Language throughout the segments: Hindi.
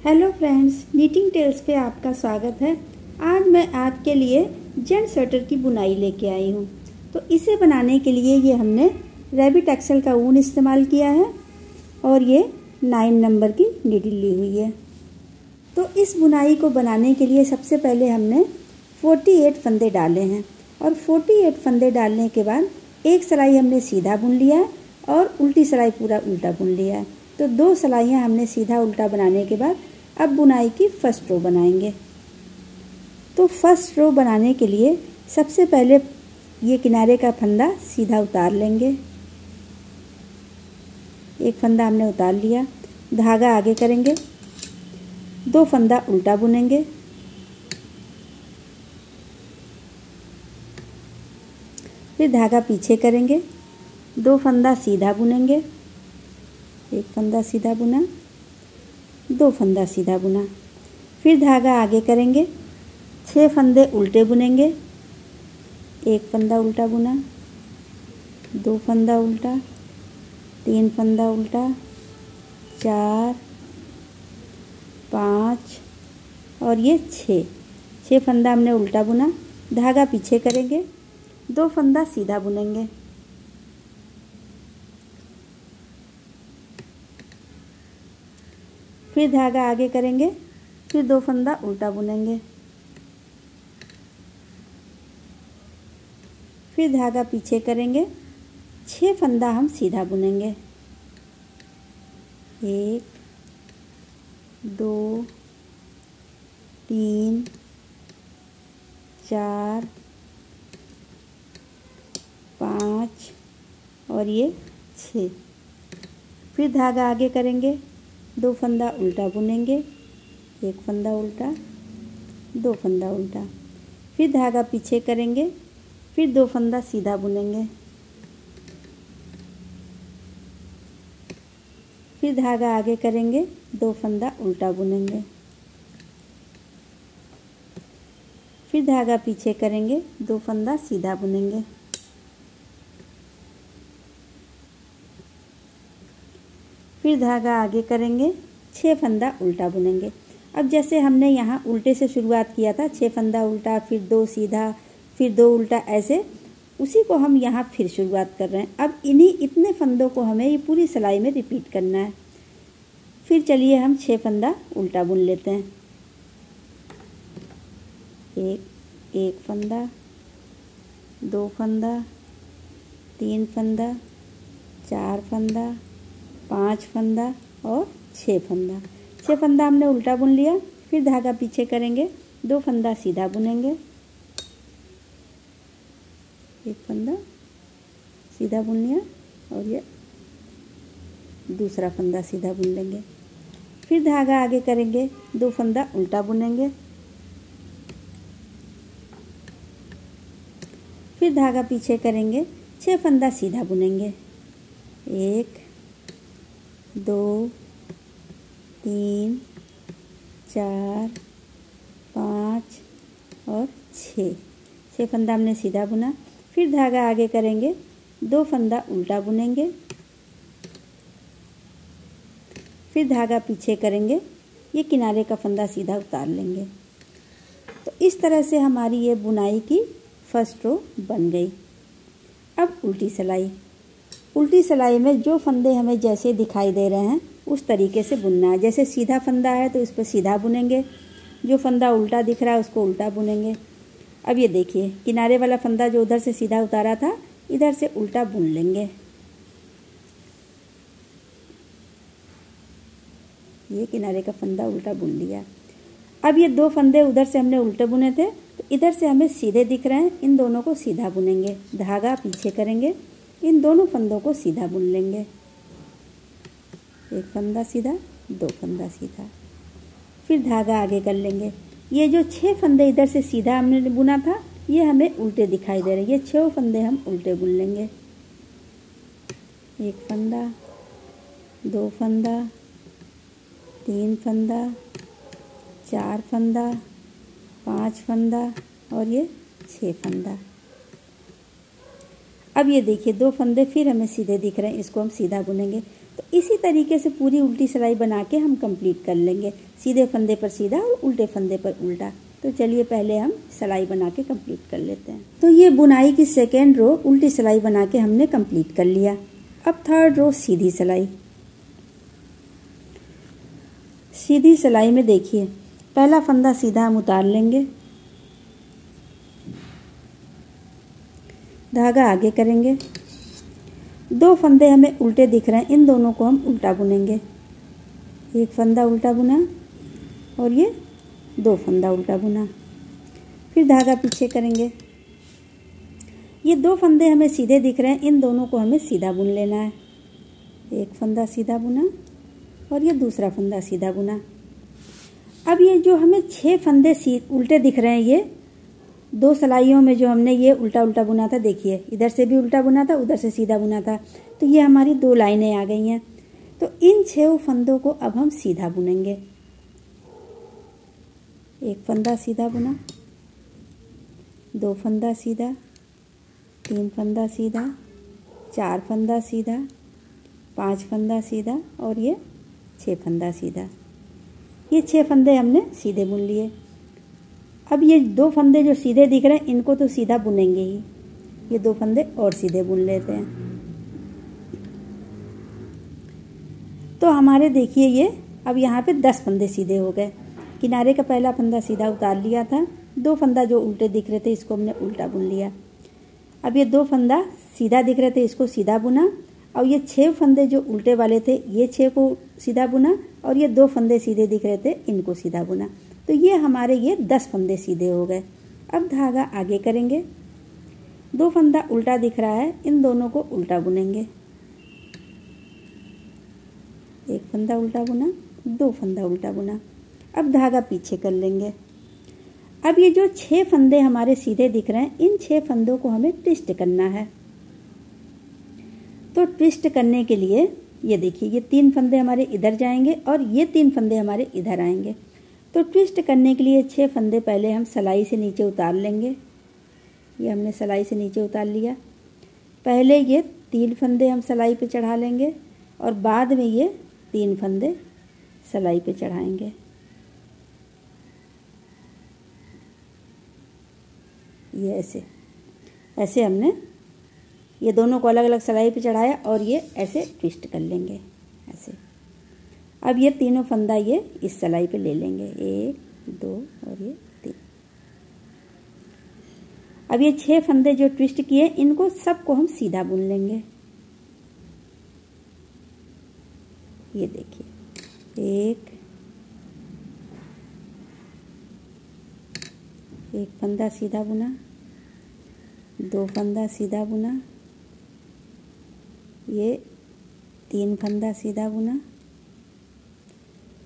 हेलो फ्रेंड्स, नीटिंग टेल्स पे आपका स्वागत है। आज मैं आपके लिए जेंट्स स्वेटर की बुनाई लेके आई हूँ। तो इसे बनाने के लिए ये हमने रैबिट एक्सेल का ऊन इस्तेमाल किया है और ये 9 नंबर की नीडल ली हुई है। तो इस बुनाई को बनाने के लिए सबसे पहले हमने 48 फंदे डाले हैं और 48 फंदे डालने के बाद एक सिलाई हमने सीधा बुन लिया है और उल्टी सिलाई पूरा उल्टा बुन लिया है। तो 2 सिलाइयाँ हमने सीधा उल्टा बनाने के बाद अब बुनाई की फर्स्ट रो बनाएंगे। तो फर्स्ट रो बनाने के लिए सबसे पहले ये किनारे का फंदा सीधा उतार लेंगे। एक फंदा हमने उतार लिया, धागा आगे करेंगे, 2 फंदा उल्टा बुनेंगे, फिर धागा पीछे करेंगे, 2 फंदा सीधा बुनेंगे, एक फंदा सीधा बुना, 2 फंदा सीधा बुना, फिर धागा आगे करेंगे, 6 फंदे उल्टे बुनेंगे, एक फंदा उल्टा बुना, 2 फंदा उल्टा, 3 फंदा उल्टा, 4 5 और ये 6 फंदा हमने उल्टा बुना, धागा पीछे करेंगे, 2 फंदा सीधा बुनेंगे, फिर धागा आगे करेंगे, फिर 2 फंदा उल्टा बुनेंगे, फिर धागा पीछे करेंगे, 6 फंदा हम सीधा बुनेंगे, 1 2 3 4 5 और ये 6। फिर धागा आगे करेंगे, 2 फंदा उल्टा बुनेंगे, एक फंदा उल्टा, 2 फंदा उल्टा, फिर धागा पीछे करेंगे, फिर 2 फंदा सीधा बुनेंगे, फिर धागा आगे करेंगे, 2 फंदा उल्टा बुनेंगे, फिर धागा पीछे करेंगे, 2 फंदा सीधा बुनेंगे, फिर धागा आगे करेंगे, 6 फंदा उल्टा बुनेंगे। अब जैसे हमने यहाँ उल्टे से शुरुआत किया था, 6 फंदा उल्टा, फिर 2 सीधा, फिर 2 उल्टा, ऐसे उसी को हम यहाँ फिर शुरुआत कर रहे हैं। अब इतने फंदों को हमें ये पूरी सिलाई में रिपीट करना है। फिर चलिए हम 6 फंदा उल्टा बुन लेते हैं। एक फंदा, 2 फंदा, 3 फंदा, 4 फंदा, 5 फंदा और 6 फंदा। 6 फंदा हमने उल्टा बुन लिया, फिर धागा पीछे करेंगे, 2 फंदा सीधा बुनेंगे, एक फंदा सीधा बुन लिया और ये दूसरा फंदा सीधा बुन लेंगे, फिर धागा आगे करेंगे, 2 फंदा उल्टा बुनेंगे, फिर धागा पीछे करेंगे, 6 फंदा सीधा बुनेंगे, 1 2 3 4 5 और 6 फंदा हमने सीधा बुना, फिर धागा आगे करेंगे, 2 फंदा उल्टा बुनेंगे, फिर धागा पीछे करेंगे, ये किनारे का फंदा सीधा उतार लेंगे। तो इस तरह से हमारी ये बुनाई की फर्स्ट रो बन गई। अब उल्टी सिलाई। उल्टी सिलाई में जो फंदे हमें जैसे दिखाई दे रहे हैं उस तरीके से बुनना है। जैसे सीधा फंदा है तो इस पर सीधा बुनेंगे, जो फंदा उल्टा दिख रहा है उसको उल्टा बुनेंगे। अब ये देखिए, किनारे वाला फंदा जो उधर से सीधा उतारा था, इधर से उल्टा बुन लेंगे। ये किनारे का फंदा उल्टा बुन लिया। अब ये 2 फंदे उधर से हमने उल्टे बुने थे, तो इधर से हमें सीधे दिख रहे हैं, इन दोनों को सीधा बुनेंगे, धागा पीछे करेंगे, इन दोनों फंदों को सीधा बुन लेंगे, एक फंदा सीधा, 2 फंदा सीधा, फिर धागा आगे कर लेंगे। ये जो 6 फंदे इधर से सीधा हमने बुना था, ये हमें उल्टे दिखाई दे रहे हैं, ये 6 फंदे हम उल्टे बुन लेंगे, एक फंदा, 2 फंदा, 3 फंदा, 4 फंदा, 5 फंदा और ये 6 फंदा। अब ये देखिए 2 फंदे फिर हमें सीधे दिख रहे हैं, इसको हम सीधा बुनेंगे। तो इसी तरीके से पूरी उल्टी सिलाई बना के हम कंप्लीट कर लेंगे, सीधे फंदे पर सीधा और उल्टे फंदे पर उल्टा। तो चलिए पहले हम सिलाई बना के कंप्लीट कर लेते हैं। तो ये बुनाई की सेकेंड रो उल्टी सिलाई बना के हमने कंप्लीट कर लिया। अब थर्ड रो सीधी सिलाई। सीधी सिलाई में देखिए पहला फंदा सीधा हम उतार लेंगे, धागा आगे करेंगे। 2 फंदे हमें उल्टे दिख रहे हैं, इन दोनों को हम उल्टा बुनेंगे। एक फंदा उल्टा बुना और ये 2 फंदा उल्टा बुना, फिर धागा पीछे करेंगे। ये 2 फंदे हमें सीधे दिख रहे हैं, इन दोनों को हमें सीधा बुन लेना है। एक फंदा सीधा बुना और ये दूसरा फंदा सीधा बुना। अब ये जो हमें 6 फंदे उल्टे दिख रहे हैं, ये 2 सिलाइयों में जो हमने ये उल्टा उल्टा बुना था, देखिए इधर से भी उल्टा बुना था, उधर से सीधा बुना था, तो ये हमारी 2 लाइनें आ गई हैं। तो इन 6 फंदों को अब हम सीधा बुनेंगे। एक फंदा सीधा बुना, 2 फंदा सीधा, 3 फंदा सीधा, 4 फंदा सीधा, 5 फंदा सीधा और ये 6 फंदा सीधा। ये 6 फंदे हमने सीधे बुन लिए। अब ये 2 फंदे जो सीधे दिख रहे हैं, इनको तो सीधा बुनेंगे ही, ये 2 फंदे और सीधे बुन लेते हैं। तो हमारे देखिए ये अब यहाँ पे 10 फंदे सीधे हो गए। किनारे का पहला फंदा सीधा उतार लिया था, 2 फंदा जो उल्टे दिख रहे थे इसको हमने उल्टा बुन लिया। अब ये 2 फंदा सीधा दिख रहे थे, इसको सीधा बुना, और ये 6 फंदे जो उल्टे वाले थे, ये 6 को सीधा बुना, और ये 2 फंदे सीधे दिख रहे थे, इनको सीधा बुना। तो ये हमारे ये 10 फंदे सीधे हो गए। अब धागा आगे करेंगे। 2 फंदा उल्टा दिख रहा है, इन दोनों को उल्टा बुनेंगे। एक फंदा उल्टा बुना, 2 फंदा उल्टा बुना। अब धागा पीछे कर लेंगे। अब ये जो 6 फंदे हमारे सीधे दिख रहे हैं, इन 6 फंदों को हमें ट्विस्ट करना है। तो ट्विस्ट करने के लिए ये देखिए ये 3 फंदे हमारे इधर जाएंगे और ये 3 फंदे हमारे इधर आएंगे। तो ट्विस्ट करने के लिए 6 फंदे पहले हम सिलाई से नीचे उतार लेंगे। ये हमने सिलाई से नीचे उतार लिया। पहले ये 3 फंदे हम सिलाई पे चढ़ा लेंगे और बाद में ये 3 फंदे सिलाई पे चढ़ाएंगे। ये ऐसे हमने ये दोनों को अलग अलग सिलाई पे चढ़ाया और ये ऐसे ट्विस्ट कर लेंगे ऐसे। अब ये तीनों फंदा ये इस सिलाई पे ले लेंगे, 1 2 और ये 3। अब ये 6 फंदे जो ट्विस्ट किए, इनको सबको हम सीधा बुन लेंगे। ये देखिए एक फंदा सीधा बुना, 2 फंदा सीधा बुना, ये 3 फंदा सीधा बुना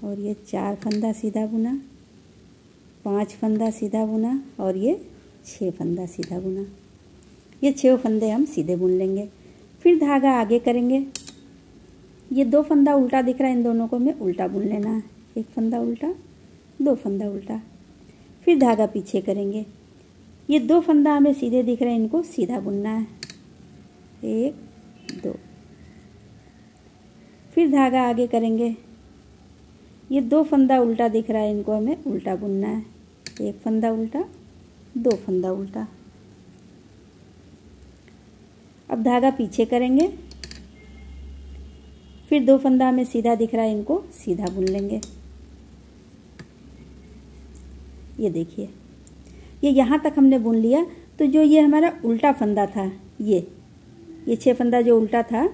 और ये 4 फंदा सीधा बुना, 5 फंदा सीधा बुना और ये 6 फंदा सीधा बुना। ये 6 फंदे हम सीधे बुन लेंगे। फिर धागा आगे करेंगे। ये 2 फंदा उल्टा दिख रहा है, इन दोनों को हमें उल्टा बुन लेना है। एक फंदा उल्टा, 2 फंदा उल्टा, फिर धागा पीछे करेंगे। ये 2 फंदा हमें सीधे दिख रहे हैं, इनको सीधा बुनना है, 1 2। फिर धागा आगे करेंगे। ये 2 फंदा उल्टा दिख रहा है, इनको हमें उल्टा बुनना है, एक फंदा उल्टा, 2 फंदा उल्टा। अब धागा पीछे करेंगे। फिर 2 फंदा हमें सीधा दिख रहा है, इनको सीधा बुन लेंगे। ये देखिए ये यहाँ तक हमने बुन लिया। तो जो ये हमारा उल्टा फंदा था, ये 6 फंदा जो उल्टा था,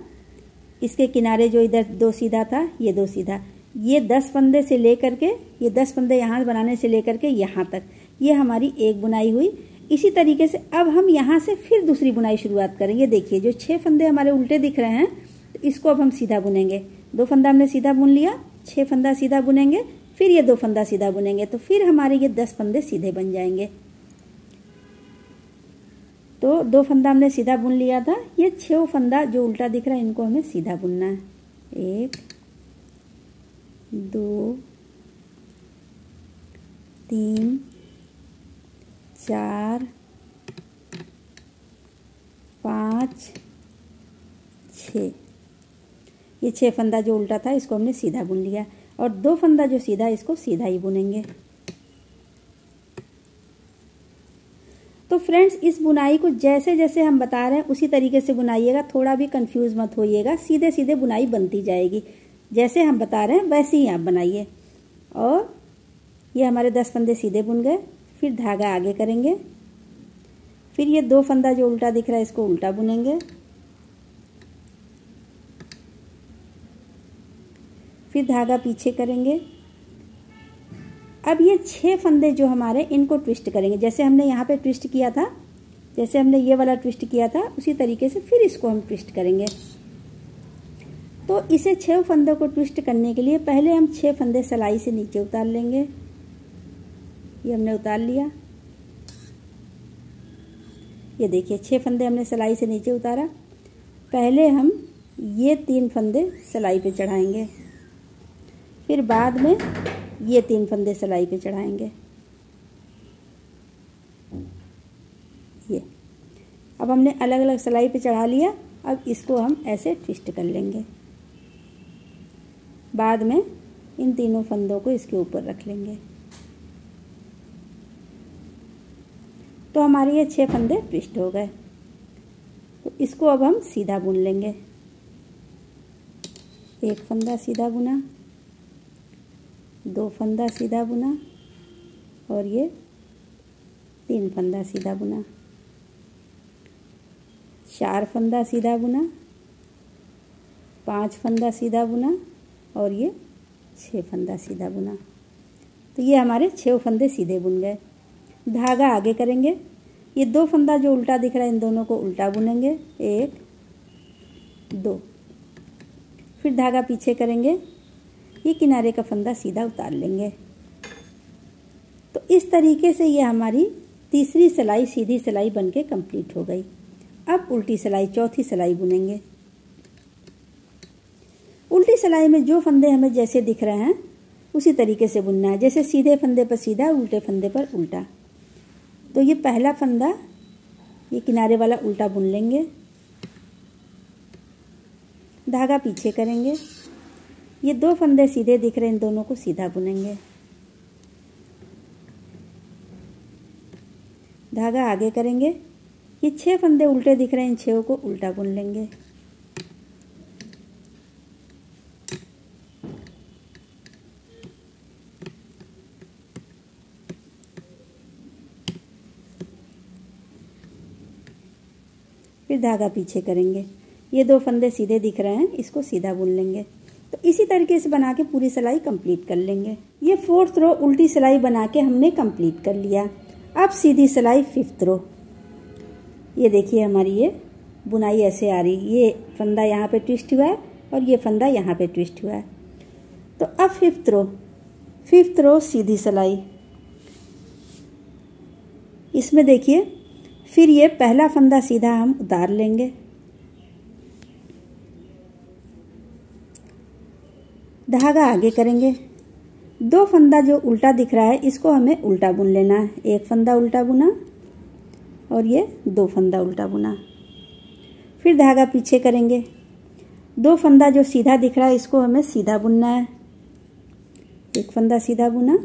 इसके किनारे जो इधर 2 सीधा था, ये 2 सीधा, ये 10 फंदे से लेकर के, ये 10 फंदे यहाँ बनाने से लेकर के यहाँ तक, ये हमारी एक बुनाई हुई। इसी तरीके से अब हम यहाँ से फिर दूसरी बुनाई शुरुआत करेंगे। देखिए जो 6 फंदे हमारे उल्टे दिख रहे हैं, तो इसको अब हम सीधा बुनेंगे। 2 फंदा हमने सीधा बुन लिया, 6 फंदा सीधा बुनेंगे, फिर ये 2 फंदा सीधा बुनेंगे, तो फिर हमारे ये 10 फंदे सीधे बन जाएंगे। तो 2 फंदा हमने सीधा बुन लिया था, ये 6 फंदा जो उल्टा दिख रहा है, इनको हमें सीधा बुनना है, 1 2 3 4 5 5 6, ये 6 फंदा जो उल्टा था इसको हमने सीधा बुन लिया, और 2 फंदा जो सीधा इसको सीधा ही बुनेंगे। तो फ्रेंड्स, इस बुनाई को जैसे जैसे हम बता रहे हैं उसी तरीके से बुनाइएगा, थोड़ा भी कंफ्यूज मत होइएगा, सीधे सीधे बुनाई बनती जाएगी। जैसे हम बता रहे हैं वैसे ही आप बनाइए। और ये हमारे 10 फंदे सीधे बुन गए। फिर धागा आगे करेंगे, फिर ये 2 फंदा जो उल्टा दिख रहा है इसको उल्टा बुनेंगे, फिर धागा पीछे करेंगे। अब ये 6 फंदे जो हमारे इनको ट्विस्ट करेंगे, जैसे हमने यहाँ पे ट्विस्ट किया था, जैसे हमने ये वाला ट्विस्ट किया था उसी तरीके से फिर इसको हम ट्विस्ट करेंगे। तो इसे 6 फंदों को ट्विस्ट करने के लिए पहले हम 6 फंदे सिलाई से नीचे उतार लेंगे। ये हमने उतार लिया, ये देखिए 6 फंदे हमने सिलाई से नीचे उतारा। पहले हम ये 3 फंदे सिलाई पे चढ़ाएंगे, फिर बाद में ये 3 फंदे सिलाई पे चढ़ाएंगे। ये अब हमने अलग अलग सिलाई पे चढ़ा लिया। अब इसको हम ऐसे ट्विस्ट कर लेंगे, बाद में इन तीनों फंदों को इसके ऊपर रख लेंगे। तो हमारे ये 6 फंदे ट्विस्ट हो गए। तो इसको अब हम सीधा बुन लेंगे। 1 फंदा सीधा बुना, 2 फंदा सीधा बुना, और ये 3 फंदा सीधा बुना, 4 फंदा सीधा बुना, 5 फंदा सीधा बुना, और ये 6 फंदा सीधा बुना। तो ये हमारे 6 फंदे सीधे बुन गए। धागा आगे करेंगे, ये 2 फंदा जो उल्टा दिख रहा है इन दोनों को उल्टा बुनेंगे, 1 2, फिर धागा पीछे करेंगे, ये किनारे का फंदा सीधा उतार लेंगे। तो इस तरीके से ये हमारी तीसरी सिलाई सीधी सिलाई बनके कंप्लीट हो गई। अब उल्टी सिलाई, चौथी सिलाई बुनेंगे। उल्टी सिलाई में जो फंदे हमें जैसे दिख रहे हैं उसी तरीके से बुनना है, जैसे सीधे फंदे पर सीधा, उल्टे फंदे पर उल्टा। तो ये पहला फंदा ये किनारे वाला उल्टा बुन लेंगे, धागा पीछे करेंगे, ये 2 फंदे सीधे दिख रहे हैं इन दोनों को सीधा बुनेंगे, धागा आगे करेंगे, ये 6 फंदे उल्टे दिख रहे हैं इन 6 को उल्टा बुन लेंगे, फिर धागा पीछे करेंगे, ये 2 फंदे सीधे दिख रहे हैं इसको सीधा बुन लेंगे। तो इसी तरीके से बना के पूरी सिलाई कंप्लीट कर लेंगे। ये 4th रो उल्टी सिलाई बना के हमने कंप्लीट कर लिया। अब सीधी सिलाई 5th रो, ये देखिए हमारी ये बुनाई ऐसे आ रही, ये फंदा यहाँ पे ट्विस्ट हुआ है और ये फंदा यहाँ पे ट्विस्ट हुआ है। तो अब 5th रो सीधी सिलाई, इसमें देखिए फिर ये पहला फंदा सीधा हम उतार लेंगे, धागा आगे करेंगे, 2 फंदा जो उल्टा दिख रहा है इसको हमें उल्टा बुन लेना है, 1 फंदा उल्टा बुना और ये 2 फंदा उल्टा बुना, फिर धागा पीछे करेंगे, 2 फंदा जो सीधा दिख रहा है इसको हमें सीधा बुनना है, 1 फंदा सीधा बुना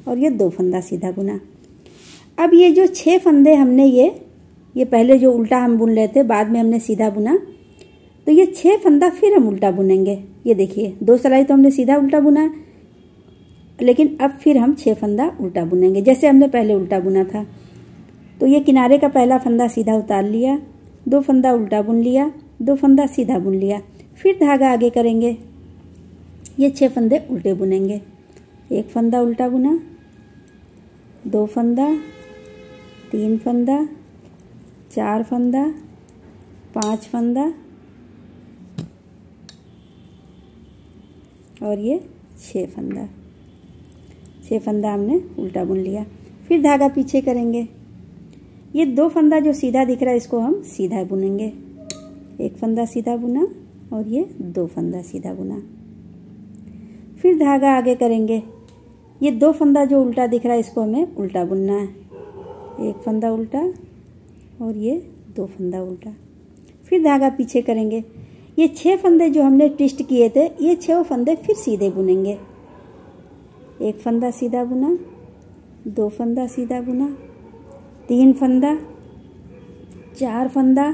और ये 2 फंदा सीधा बुना। अब ये जो 6 फंदे हमने ये पहले जो उल्टा हम बुन रहे थे बाद में हमने सीधा बुना, तो ये 6 फंदा फिर हम उल्टा बुनेंगे। ये देखिए 2 सिलाई तो हमने सीधा उल्टा बुना है, लेकिन अब फिर हम 6 फंदा उल्टा बुनेंगे जैसे हमने पहले उल्टा बुना था। तो ये किनारे का पहला फंदा सीधा उतार लिया, 2 फंदा उल्टा बुन लिया, 2 फंदा सीधा बुन लिया, फिर धागा आगे करेंगे, ये 6 फंदे उल्टे बुनेंगे, 1 फंदा उल्टा बुना, 2 फंदा, 3 फंदा, 4 फंदा, 5 फंदा और ये 6 फंदा, 6 फंदा हमने उल्टा बुन लिया। फिर धागा पीछे करेंगे, ये 2 फंदा जो सीधा दिख रहा है इसको हम सीधा बुनेंगे, 1 फंदा सीधा बुना और ये 2 फंदा सीधा बुना, फिर धागा आगे करेंगे, ये 2 फंदा जो उल्टा दिख रहा है इसको हमें उल्टा बुनना है, 1 फंदा उल्टा और ये 2 फंदा उल्टा, फिर धागा पीछे करेंगे। ये 6 फंदे जो हमने ट्विस्ट किए थे, ये 6 फंदे फिर सीधे बुनेंगे। एक फंदा सीधा बुना, 2 फंदा सीधा बुना, 3 फंदा, 4 फंदा,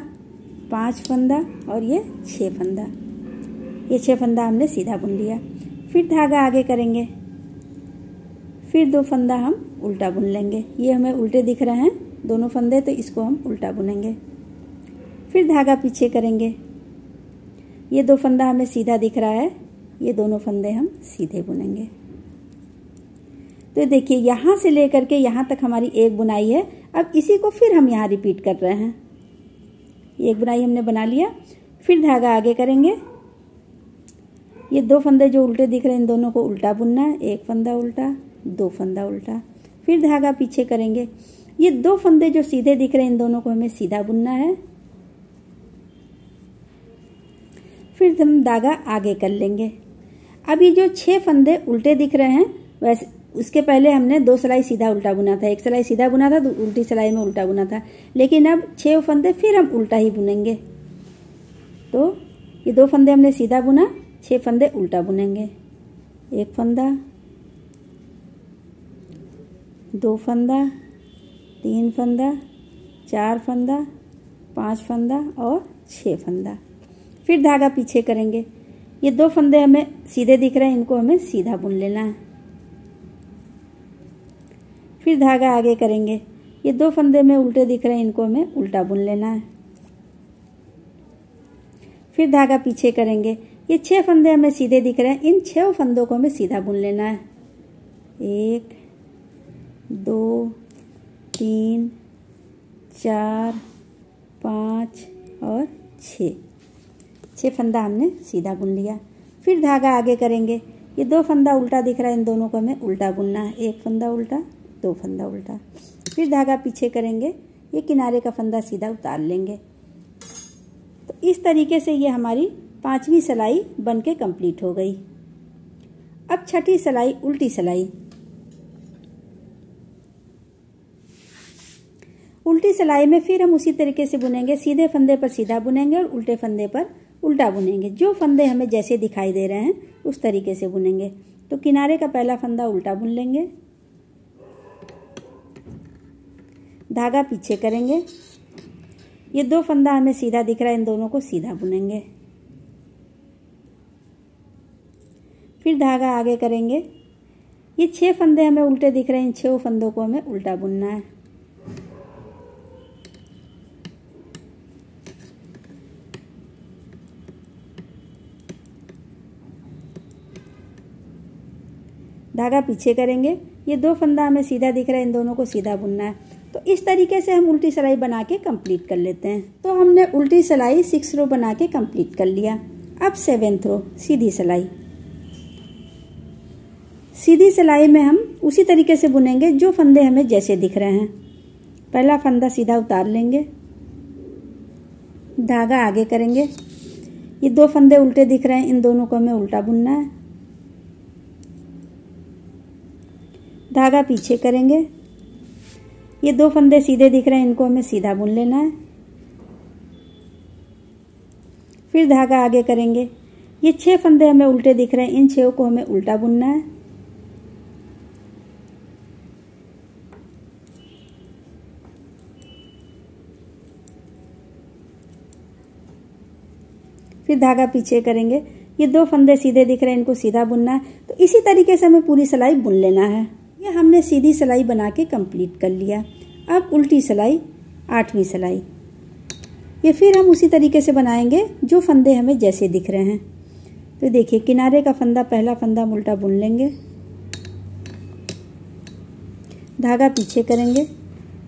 5 फंदा और ये 6 फंदा। ये 6 फंदा हमने सीधा बुन लिया। फिर धागा आगे करेंगे, फिर 2 फंदा हम उल्टा बुन लेंगे। ये हमें उल्टे दिख रहे हैं दोनों फंदे, तो इसको हम उल्टा बुनेंगे। फिर धागा पीछे करेंगे। ये 2 फंदा हमें सीधा दिख रहा है, ये दोनों फंदे हम सीधे बुनेंगे। तो देखिए यहाँ से लेकर के यहाँ तक हमारी एक बुनाई है। अब इसी को फिर हम यहाँ रिपीट कर रहे हैं। एक बुनाई हमने बना लिया। फिर धागा आगे करेंगे। ये 2 फंदे जो उल्टे दिख रहे हैं, इन दोनों को उल्टा बुनना है। एक फंदा उल्टा, 2 फंदा उल्टा। फिर धागा पीछे करेंगे। ये 2 फंदे जो सीधे दिख रहे हैं, इन दोनों को हमें सीधा बुनना है। फिर हम धागा आगे कर लेंगे। अब ये जो 6 फंदे उल्टे दिख रहे हैं, वैसे उसके पहले हमने 2 सिलाई सीधा उल्टा बुना था। एक सिलाई सीधा बुना था, उल्टी सिलाई में उल्टा बुना था। लेकिन अब 6 फंदे फिर हम उल्टा ही बुनेंगे। तो ये 2 फंदे हमने सीधा बुना, 6 फंदे उल्टा बुनेंगे। एक फंदा, 2 फंदा, 3 फंदा, 4 फंदा, 5 फंदा और 6 फंदा। फिर धागा पीछे करेंगे। ये 2 फंदे हमें सीधे दिख रहे हैं, इनको हमें सीधा बुन लेना है। फिर धागा आगे करेंगे। ये 2 फंदे में उल्टे दिख रहे हैं, इनको हमें उल्टा बुन लेना है। फिर धागा पीछे करेंगे। ये 6 फंदे हमें सीधे दिख रहे हैं, इन 6 फंदों को हमें सीधा बुन लेना है। 1, 2, 3, 4, 5 और 6 फंदा हमने सीधा बुन लिया। फिर धागा आगे करेंगे। ये 2 फंदा उल्टा दिख रहा है, इन दोनों को हमें उल्टा बुनना है। एक फंदा उल्टा, 2 फंदा उल्टा। फिर धागा पीछे करेंगे। ये किनारे का फंदा सीधा उतार लेंगे। तो इस तरीके से ये हमारी 5वीं सिलाई बन के कंप्लीट हो गई। अब 6ठी सिलाई उल्टी सिलाई। उल्टी सिलाई में फिर हम उसी तरीके से बुनेंगे। सीधे फंदे पर सीधा बुनेंगे और उल्टे फंदे पर उल्टा बुनेंगे। जो फंदे हमें जैसे दिखाई दे रहे हैं उस तरीके से बुनेंगे। तो किनारे का पहला फंदा उल्टा बुन लेंगे। धागा पीछे करेंगे। ये 2 फंदा हमें सीधा दिख रहा है, इन दोनों को सीधा बुनेंगे। फिर धागा आगे करेंगे। ये 6 फंदे हमें उल्टे दिख रहे हैं, इन 6 फंदों को हमें उल्टा बुनना है। धागा पीछे करेंगे। ये 2 फंदा हमें सीधा दिख रहा है, इन दोनों को सीधा बुनना है। तो इस तरीके से हम उल्टी सिलाई बना के कंप्लीट कर लेते हैं। तो हमने उल्टी सिलाई 6 रो बना के कंप्लीट कर लिया। अब 7th रो सीधी सिलाई। सीधी सिलाई में हम उसी तरीके से बुनेंगे जो फंदे हमें जैसे दिख रहे हैं। पहला फंदा सीधा उतार लेंगे। धागा आगे करेंगे। ये 2 फंदे उल्टे दिख रहे हैं, इन दोनों को हमें उल्टा बुनना है। धागा पीछे करेंगे। ये 2 फंदे सीधे दिख रहे हैं, इनको हमें सीधा बुन लेना है। फिर धागा आगे करेंगे। ये 6 फंदे हमें उल्टे दिख रहे हैं, इन 6 को हमें उल्टा बुनना है। फिर धागा पीछे करेंगे। ये 2 फंदे सीधे दिख रहे हैं, इनको सीधा बुनना है। तो इसी तरीके से हमें पूरी सिलाई बुन लेना है। ये हमने सीधी सिलाई बना के कंप्लीट कर लिया। अब उल्टी सिलाई 8वीं सिलाई। ये फिर हम उसी तरीके से बनाएंगे जो फंदे हमें जैसे दिख रहे हैं। तो देखिए किनारे का फंदा, पहला फंदा हम उल्टा बुन लेंगे। धागा पीछे करेंगे।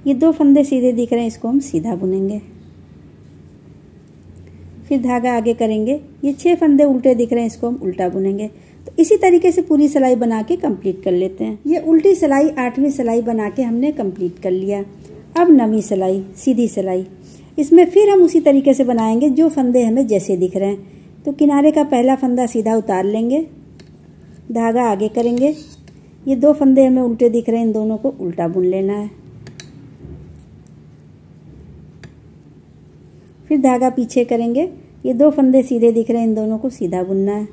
ये 2 फंदे सीधे दिख रहे हैं, इसको हम सीधा बुनेंगे। फिर धागा आगे करेंगे। ये 6 फंदे उल्टे दिख रहे हैं, इसको हम उल्टा बुनेंगे। तो इसी तरीके से पूरी सिलाई बना के कंप्लीट कर लेते हैं। ये उल्टी सिलाई 8वीं सिलाई बना के हमने कंप्लीट कर लिया। अब 9वीं सिलाई सीधी सिलाई। इसमें फिर हम उसी तरीके से बनाएंगे जो फंदे हमें जैसे दिख रहे हैं। तो किनारे का पहला फंदा सीधा उतार लेंगे। धागा आगे करेंगे। ये 2 फंदे हमें उल्टे दिख रहे हैं, इन दोनों को उल्टा बुन लेना है। फिर धागा पीछे करेंगे। ये 2 फंदे सीधे दिख रहे हैं, इन दोनों को सीधा बुनना है।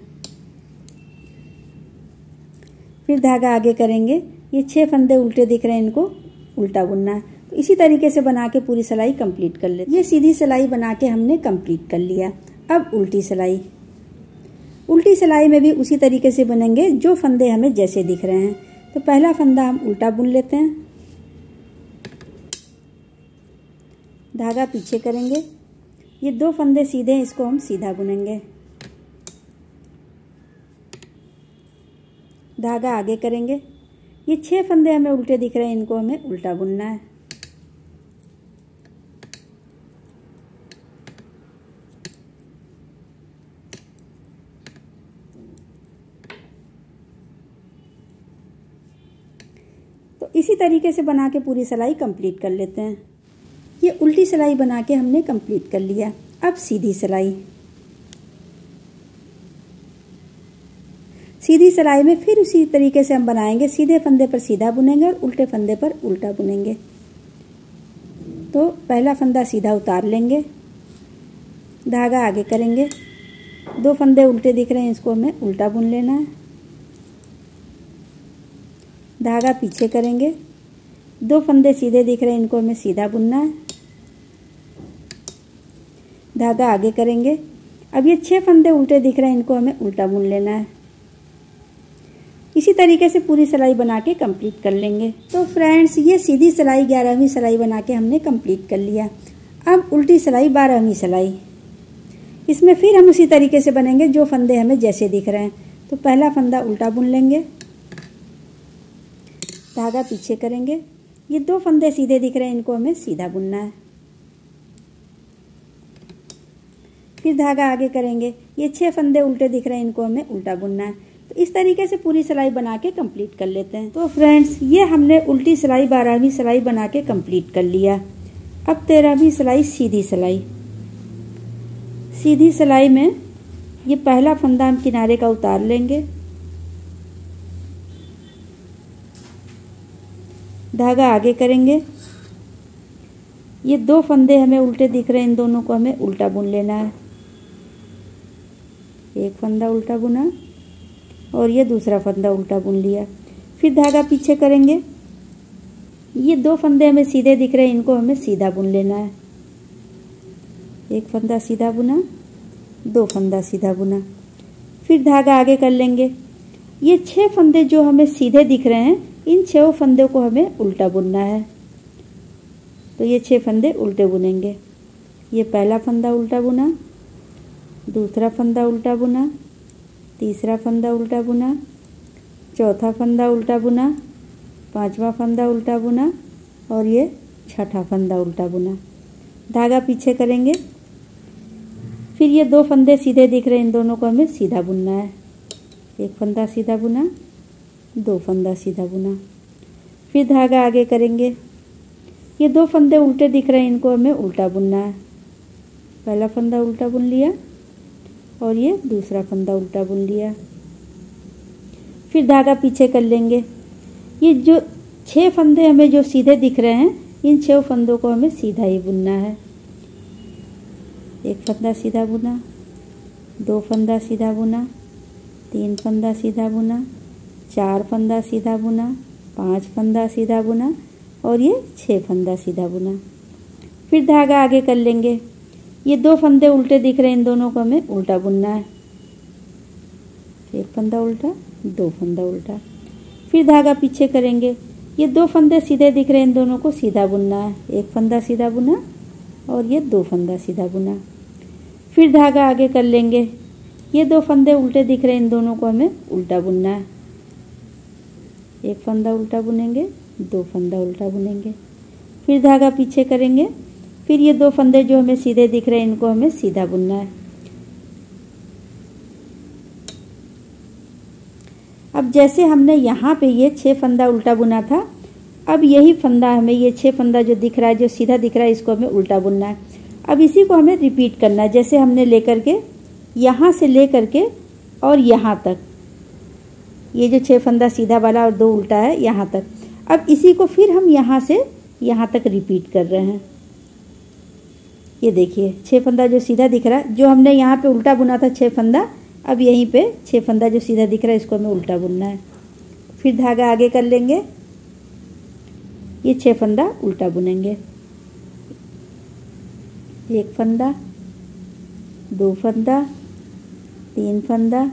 फिर धागा आगे करेंगे। ये 6 फंदे उल्टे दिख रहे हैं, इनको उल्टा बुनना है। तो इसी तरीके से बना के पूरी सिलाई कंप्लीट कर लेते। ये सीधी सिलाई बना के हमने कंप्लीट कर लिया। अब उल्टी सिलाई। उल्टी सिलाई में भी उसी तरीके से बनेंगे, जो फंदे हमें जैसे दिख रहे हैं। तो पहला फंदा हम उल्टा बुन लेते हैं, धागा पीछे करेंगे। ये 2 फंदे सीधे हैं, इसको हम सीधा बुनेंगे। धागा आगे करेंगे। ये 6 फंदे हमें उल्टे दिख रहे हैं, इनको हमें उल्टा बुनना है। तो इसी तरीके से बना के पूरी सिलाई कंप्लीट कर लेते हैं। ये उल्टी सिलाई बना के हमने कंप्लीट कर लिया। अब सीधी सिलाई। सीधी सिलाई में फिर उसी तरीके से हम बनाएंगे। सीधे फंदे पर सीधा बुनेंगे और उल्टे फंदे पर उल्टा बुनेंगे। तो पहला फंदा सीधा उतार लेंगे, धागा आगे करेंगे। 2 फंदे उल्टे दिख रहे हैं, इसको हमें उल्टा बुन लेना है। धागा पीछे करेंगे। 2 फंदे सीधे दिख रहे हैं, इनको हमें सीधा बुनना है। धागा आगे करेंगे। अब ये 6 फंदे उल्टे दिख रहे हैं, इनको हमें उल्टा बुन लेना है। इसी तरीके से पूरी सिलाई बना के कंप्लीट कर लेंगे। तो फ्रेंड्स, ये सीधी सिलाई 11वीं सिलाई बना के हमने कंप्लीट कर लिया। अब उल्टी सिलाई 12वीं सिलाई। इसमें फिर हम उसी तरीके से बनेंगे, जो फंदे हमें जैसे दिख रहे हैं। तो पहला फंदा उल्टा बुन लेंगे, धागा पीछे करेंगे। ये 2 फंदे सीधे दिख रहे हैं, इनको हमें सीधा बुनना है। फिर धागा आगे करेंगे। ये 6 फंदे उल्टे दिख रहे हैं, इनको हमें उल्टा बुनना है। तो इस तरीके से पूरी सिलाई बना के कंप्लीट कर लेते हैं। तो फ्रेंड्स, ये हमने उल्टी सिलाई 12वीं सिलाई बना के कंप्लीट कर लिया। अब 13वीं सिलाई सीधी सिलाई। सीधी सिलाई में ये पहला फंदा हम किनारे का उतार लेंगे, धागा आगे करेंगे। ये 2 फंदे हमें उल्टे दिख रहे हैं, इन दोनों को हमें उल्टा बुन लेना है। एक फंदा उल्टा बुना और ये दूसरा फंदा उल्टा बुन लिया। फिर धागा पीछे करेंगे। ये 2 फंदे हमें सीधे दिख रहे हैं, इनको हमें सीधा बुन लेना है। एक फंदा सीधा बुना, 2 फंदा सीधा बुना। फिर धागा आगे कर लेंगे। ये 6 फंदे जो हमें सीधे दिख रहे हैं, इन 6 फंदों को हमें उल्टा बुनना है। तो ये 6 फंदे उल्टे बुनेंगे। ये पहला फंदा उल्टा बुना, दूसरा फंदा उल्टा बुना, तीसरा फंदा उल्टा बुना, चौथा फंदा उल्टा बुना, 5वां फंदा उल्टा बुना और ये 6ठा फंदा उल्टा बुना। धागा पीछे करेंगे। फिर ये 2 फंदे सीधे दिख रहे हैं, इन दोनों को हमें सीधा बुनना है। एक फंदा सीधा बुना, 2 फंदा सीधा बुना। फिर धागा आगे करेंगे। ये 2 फंदे उल्टे दिख रहे हैं, इनको हमें उल्टा बुनना है। पहला फंदा उल्टा बुन लिया और ये दूसरा फंदा उल्टा बुन लिया। फिर धागा पीछे कर लेंगे। ये जो 6 फंदे हमें जो सीधे दिख रहे हैं, इन 6 फंदों को हमें सीधा ही बुनना है। एक फंदा सीधा बुना, 2 फंदा सीधा बुना, 3 फंदा सीधा बुना, 4 फंदा सीधा बुना, 5 फंदा सीधा बुना और ये 6 फंदा सीधा बुना। फिर धागा आगे कर लेंगे। ये 2 फंदे उल्टे दिख रहे हैं, इन दोनों को हमें उल्टा बुनना है। एक फंदा उल्टा, 2 फंदा उल्टा। फिर धागा पीछे करेंगे। ये 2 फंदे सीधे दिख रहे हैं, इन दोनों को सीधा बुनना है। एक फंदा सीधा बुना और ये 2 फंदा सीधा बुना। फिर धागा आगे कर लेंगे। ये 2 फंदे उल्टे दिख रहे हैं, इन दोनों को हमें उल्टा बुनना है। एक फंदा उल्टा बुनेंगे, 2 फंदा उल्टा बुनेंगे। फिर धागा पीछे करेंगे। फिर ये 2 फंदे जो हमें सीधे दिख रहे हैं, इनको हमें सीधा बुनना है। अब जैसे हमने यहाँ पे ये 6 फंदा उल्टा बुना था, अब यही फंदा हमें, ये 6 फंदा जो दिख रहा है, जो सीधा दिख रहा है, इसको हमें उल्टा बुनना है। अब इसी को हमें रिपीट करना है, जैसे हमने लेकर के यहाँ से लेकर के और यहाँ तक, ये जो 6 फंदा सीधा वाला और 2 उल्टा है, यहाँ तक। अब इसी को फिर हम यहाँ से यहाँ तक रिपीट कर रहे हैं। ये देखिए 6 फंदा जो सीधा दिख रहा है, जो हमने यहाँ पे उल्टा बुना था 6 फंदा, अब यहीं पे 6 फंदा जो सीधा दिख रहा है इसको हमें उल्टा बुनना है। फिर धागा आगे कर लेंगे, ये 6 फंदा उल्टा बुनेंगे। 1 फंदा, 2 फंदा, 3 फंदा,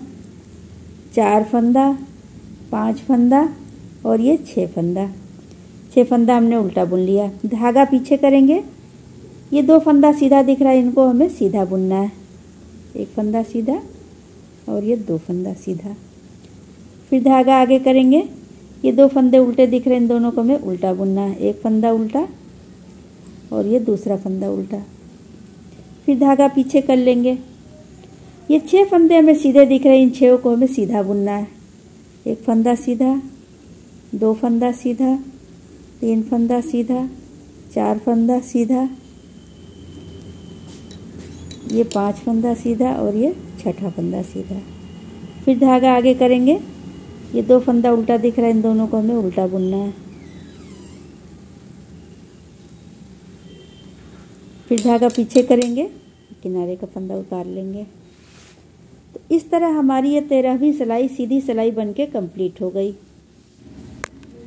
4 फंदा, 5 फंदा और ये 6 फंदा। 6 फंदा हमने उल्टा बुन लिया। धागा पीछे करेंगे, ये 2 फंदा सीधा दिख रहा है, इनको हमें सीधा बुनना है। 1 फंदा सीधा और ये 2 फंदा सीधा। फिर धागा आगे करेंगे, ये 2 फंदे उल्टे दिख रहे हैं, इन दोनों को हमें उल्टा बुनना है। 1 फंदा उल्टा और ये दूसरा फंदा उल्टा। फिर धागा पीछे कर लेंगे, ये 6 फंदे हमें सीधे दिख रहे हैं, इन 6 को हमें सीधा बुनना है। 1 फंदा सीधा, 2 फंदा सीधा, 3 फंदा सीधा, 4 फंदा सीधा, ये 5 फंदा सीधा और ये 6ठा फंदा सीधा। फिर धागा आगे करेंगे, ये 2 फंदा उल्टा दिख रहा है, इन दोनों को हमें उल्टा बुनना है। फिर धागा पीछे करेंगे, किनारे का फंदा उतार लेंगे। तो इस तरह हमारी ये 13वीं सिलाई सीधी सिलाई बनके कंप्लीट हो गई।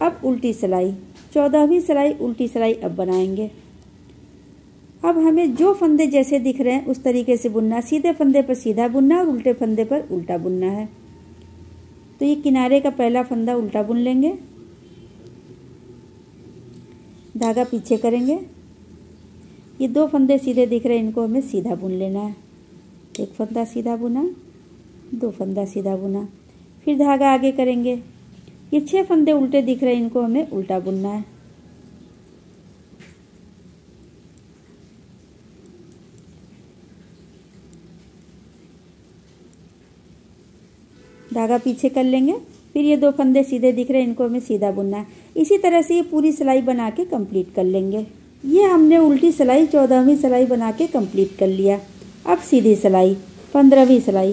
अब उल्टी सिलाई, 14वीं सिलाई उल्टी सिलाई अब बनाएंगे। अब हमें जो फंदे जैसे दिख रहे हैं उस तरीके से बुनना, सीधे फंदे पर सीधा बुनना और उल्टे फंदे पर उल्टा बुनना है। तो ये किनारे का पहला फंदा उल्टा बुन लेंगे, धागा पीछे करेंगे, ये 2 फंदे सीधे दिख रहे हैं, इनको हमें सीधा बुन लेना है। 1 फंदा सीधा बुना, 2 फंदा सीधा बुना। फिर धागा आगे करेंगे, ये 6 फंदे उल्टे दिख रहे हैं, इनको हमें उल्टा बुनना है। धागा पीछे कर लेंगे, फिर ये 2 फंदे सीधे दिख रहे हैं, इनको हमें सीधा बुनना है। इसी तरह से ये पूरी सिलाई बना के कंप्लीट कर लेंगे। ये हमने उल्टी सिलाई 14वीं सिलाई बना के कंप्लीट कर लिया। अब सीधी सिलाई 15वीं सिलाई।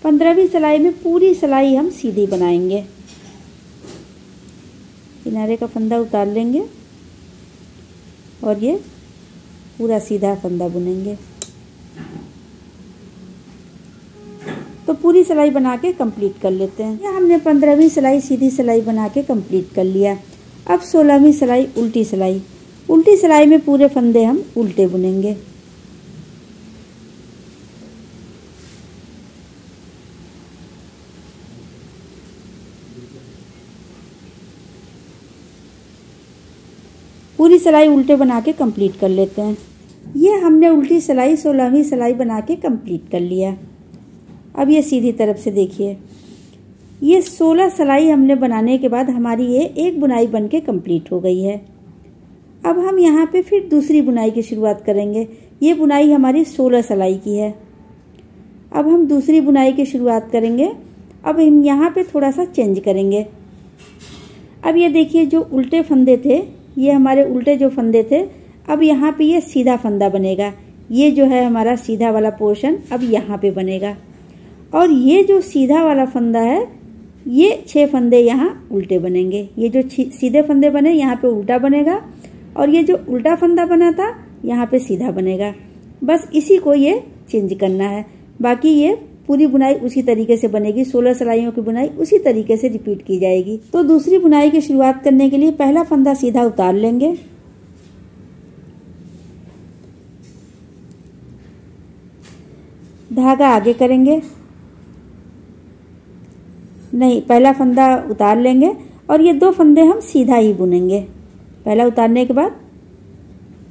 15वीं सिलाई में पूरी सिलाई हम सीधी बनाएंगे। किनारे का फंदा उतार लेंगे और ये पूरा सीधा फंदा बुनेंगे। तो पूरी सिलाई बना के कंप्लीट कर लेते हैं। यह हमने 15वीं सिलाई सीधी सिलाई बना के कंप्लीट कर लिया। अब 16वीं सिलाई उल्टी सिलाई। उल्टी सिलाई में पूरे फंदे हम उल्टे बुनेंगे। पूरी सिलाई उल्टे बना के कंप्लीट कर लेते हैं। ये हमने उल्टी सिलाई 16वीं सिलाई बना के कंप्लीट कर लिया। अब ये सीधी तरफ से देखिए, ये 16 सिलाई हमने बनाने के बाद हमारी ये एक बुनाई बनके कंप्लीट हो गई है। अब हम यहाँ पे फिर दूसरी बुनाई की शुरुआत करेंगे। ये बुनाई हमारी 16 सिलाई की है। अब हम दूसरी बुनाई की शुरुआत करेंगे। अब हम यहाँ पे थोड़ा सा चेंज करेंगे। अब ये देखिए, जो उल्टे फंदे थे, ये हमारे उल्टे जो फंदे थे, अब यहाँ पे ये सीधा फंदा बनेगा। ये जो है हमारा सीधा वाला पोर्शन अब यहाँ पे बनेगा, और ये जो सीधा वाला फंदा है, ये 6 फंदे यहाँ उल्टे बनेंगे। ये जो सीधे फंदे बने यहाँ पे उल्टा बनेगा, और ये जो उल्टा फंदा बना था यहाँ पे सीधा बनेगा। बस इसी को ये चेंज करना है। बाकी ये पूरी बुनाई उसी तरीके से बनेगी। 16 सिलाइयों की बुनाई उसी तरीके से रिपीट की जाएगी। तो दूसरी बुनाई की शुरुआत करने के लिए पहला फंदा सीधा उतार लेंगे, धागा आगे करेंगे, नहीं पहला फंदा उतार लेंगे और ये 2 फंदे हम सीधा ही बुनेंगे। पहला उतारने के बाद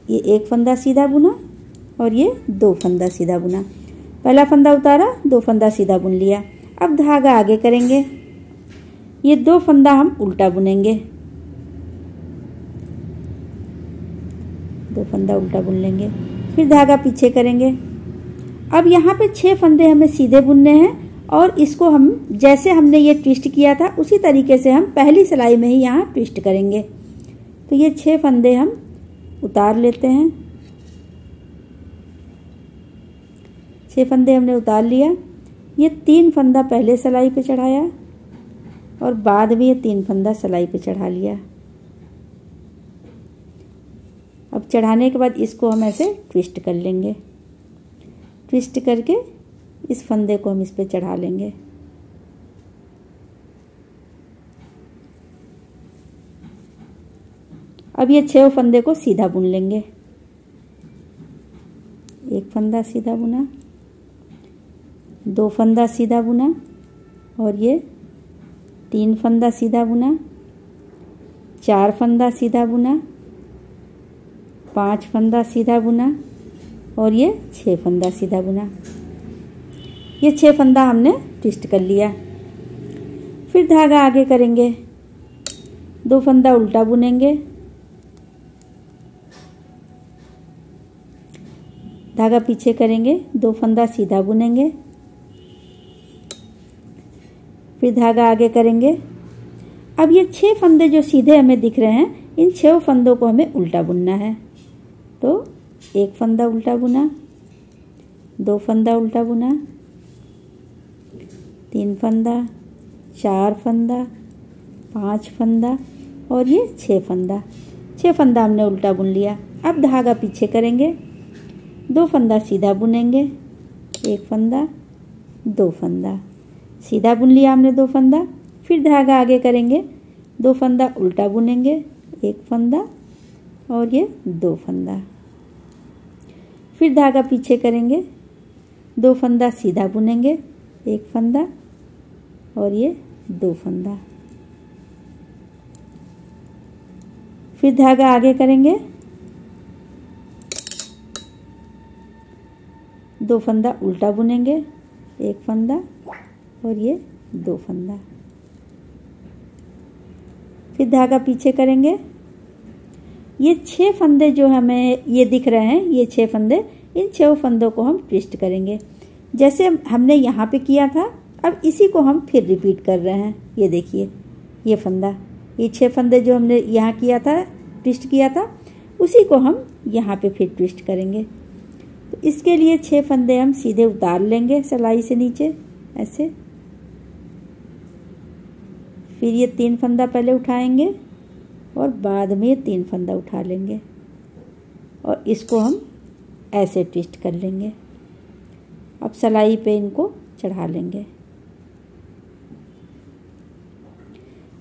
ये 1 फंदा सीधा बुना और ये 2 फंदा सीधा बुना। पहला फंदा उतारा, 2 फंदा सीधा बुन लिया। अब धागा आगे करेंगे, ये 2 फंदा हम उल्टा बुनेंगे, 2 फंदा उल्टा बुन लेंगे। फिर धागा पीछे करेंगे। अब यहाँ पे 6 फंदे हमें सीधे बुनने हैं, और इसको हम जैसे हमने ये ट्विस्ट किया था उसी तरीके से हम पहली सिलाई में ही यहाँ ट्विस्ट करेंगे। तो ये 6 फंदे हम उतार लेते हैं। 6 फंदे हमने उतार लिया। ये 3 फंदा पहले सिलाई पे चढ़ाया और बाद में ये 3 फंदा सिलाई पे चढ़ा लिया। अब चढ़ाने के बाद इसको हम ऐसे ट्विस्ट कर लेंगे। ट्विस्ट करके इस फंदे को हम इस पे चढ़ा लेंगे। अब ये 6 फंदे को सीधा बुन लेंगे। एक फंदा सीधा बुना, 2 फंदा सीधा बुना, और ये 3 फंदा सीधा बुना, 4 फंदा सीधा बुना, 5 फंदा सीधा बुना, और ये 6 फंदा सीधा बुना। ये 6 फंदा हमने ट्विस्ट कर लिया। फिर धागा आगे करेंगे, 2 फंदा उल्टा बुनेंगे, धागा पीछे करेंगे, 2 फंदा सीधा बुनेंगे, फिर धागा आगे करेंगे। अब ये 6 फंदे जो सीधे हमें दिख रहे हैं, इन 6 फंदों को हमें उल्टा बुनना है। तो 1 फंदा उल्टा बुना, 2 फंदा उल्टा बुना, 3 फंदा, 4 फंदा, 5 फंदा, और ये 6 फंदा। 6 फंदा हमने उल्टा बुन लिया। अब धागा पीछे करेंगे, 2 फंदा सीधा बुनेंगे, 1 फंदा, 2 फंदा सीधा बुन लिया हमने, 2 फंदा। फिर धागा आगे करेंगे, 2 फंदा उल्टा बुनेंगे, 1 फंदा, और ये 2 फंदा। फिर धागा पीछे करेंगे, 2 फंदा सीधा बुनेंगे, 1 फंदा, और ये 2 फंदा। फिर धागा आगे करेंगे, 2 फंदा उल्टा बुनेंगे, 1 फंदा, और ये 2 फंदा। फिर धागा पीछे करेंगे। ये 6 फंदे जो हमें ये दिख रहे हैं, ये 6 फंदे, इन 6 फंदों को हम ट्विस्ट करेंगे जैसे हमने यहाँ पे किया था। अब इसी को हम फिर रिपीट कर रहे हैं। ये देखिए, ये फंदा, ये 6 फंदे जो हमने यहाँ किया था, ट्विस्ट किया था, उसी को हम यहाँ पे फिर ट्विस्ट करेंगे। तो इसके लिए 6 फंदे हम सीधे उतार लेंगे सिलाई से नीचे ऐसे। फिर ये 3 फंदा पहले उठाएंगे और बाद में ये 3 फंदा उठा लेंगे और इसको हम ऐसे ट्विस्ट कर लेंगे। अब सिलाई पे इनको चढ़ा लेंगे।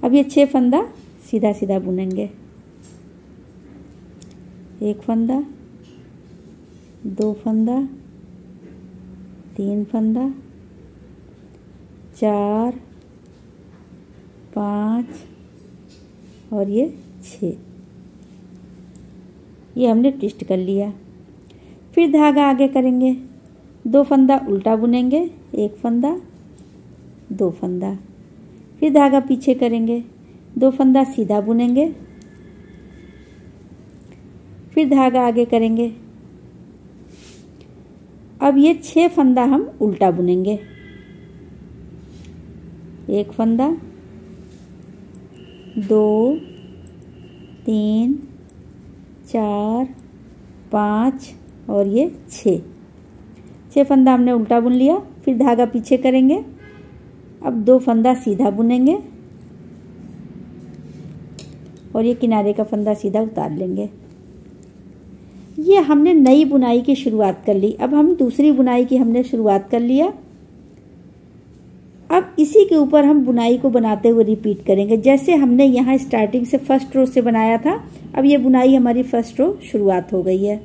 अब ये 6 फंदा सीधा सीधा बुनेंगे। 1 फंदा, 2 फंदा, 3 फंदा, 4, 5 और ये 6। ये हमने ट्विस्ट कर लिया। फिर धागा आगे करेंगे, 2 फंदा उल्टा बुनेंगे, 1 फंदा, 2 फंदा। फिर धागा पीछे करेंगे, 2 फंदा सीधा बुनेंगे। फिर धागा आगे करेंगे। अब ये 6 फंदा हम उल्टा बुनेंगे। 1 फंदा, 2, 3, 4, 5 और ये 6 फंदा हमने उल्टा बुन लिया। फिर धागा पीछे करेंगे। अब 2 फंदा सीधा बुनेंगे और ये किनारे का फंदा सीधा उतार लेंगे। ये हमने नई बुनाई की शुरुआत कर ली। अब हम दूसरी बुनाई की हमने शुरुआत कर लिया। अब इसी के ऊपर हम बुनाई को बनाते हुए रिपीट करेंगे। जैसे हमने यहाँ स्टार्टिंग से फर्स्ट रो से बनाया था, अब ये बुनाई हमारी फर्स्ट रो शुरुआत हो गई है।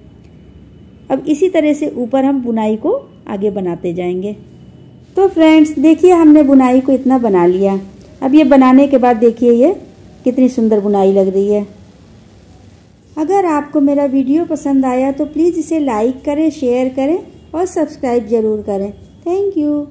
अब इसी तरह से ऊपर हम बुनाई को आगे बनाते जाएंगे। तो फ्रेंड्स देखिए, हमने बुनाई को इतना बना लिया। अब ये बनाने के बाद देखिए ये कितनी सुंदर बुनाई लग रही है। अगर आपको मेरा वीडियो पसंद आया तो प्लीज़ इसे लाइक करें, शेयर करें और सब्सक्राइब ज़रूर करें। Thank you.